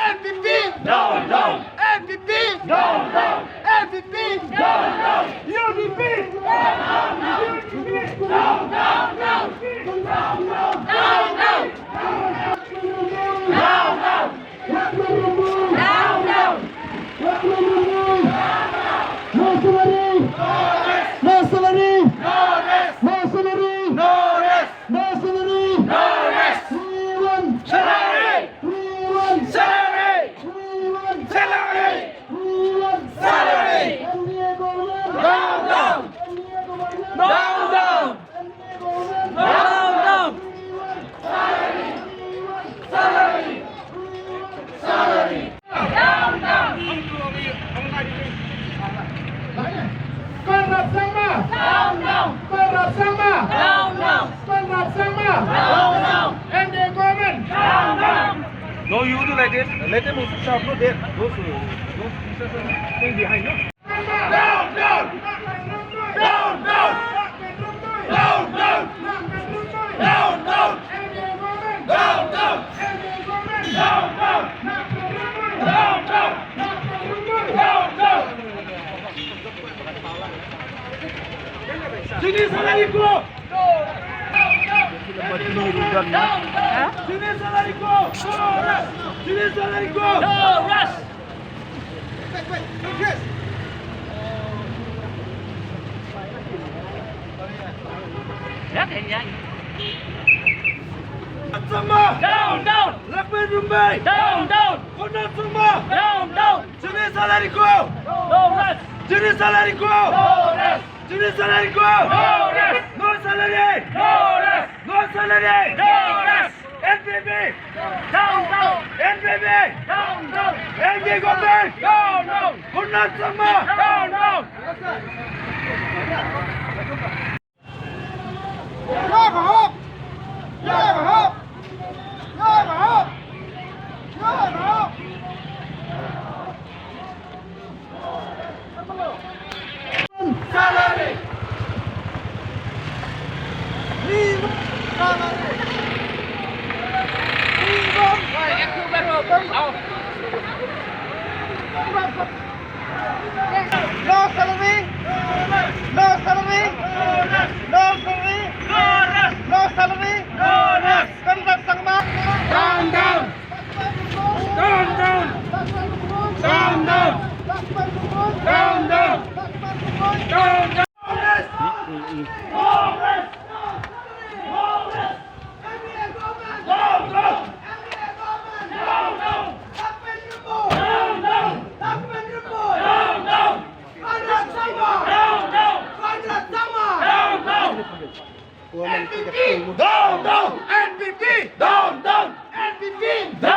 NPP! Down, down! NPP! Down, down! NPP! Down, down! UDP! Down, down! UDP! Down, down, down! Down, down! Down, down! Down, down! Down, down! No salary! No salary! No rest! No salary! No rest! No salary! No rest! We want Salary! We want Salary! We want Salary! We want Salary! NDA government! Down, down! NDA government! Down, down! NDA government! Down, down! We want Salary! We want Salary! Salary! Down, down! Perat sama! Down, down! Perat sama! Down, down! Perat sama! Down, down! NDA government! Down, down! No, you do like this. Let them also sharp. No, there. Those pieces are going behind you. Down, down! Down, down! Down, down! Down, down! NDA government! Down, down! NDA government! Down, down! Down, down! Down, down! Sini salary ko! Sini salary ko! Sini salary ko! Sama! Down, down, Lakman Mumbai! down, down, Konat sama! down, down. Sini salary ko! No rest, Sini salary ko! no rest, Sini salary ko! no rest, No salary! no rest, No salary! no rest. NPP! Down, down, NPP! down, down, NP government! down, down, Konat sama! down, down. Salary! No salary! No salary! No salary! No salary! Perat sama! Down, down! Down, down! Down, down! Down, down! Down, down! Down, down! NPP! Down, down! NPP! Down!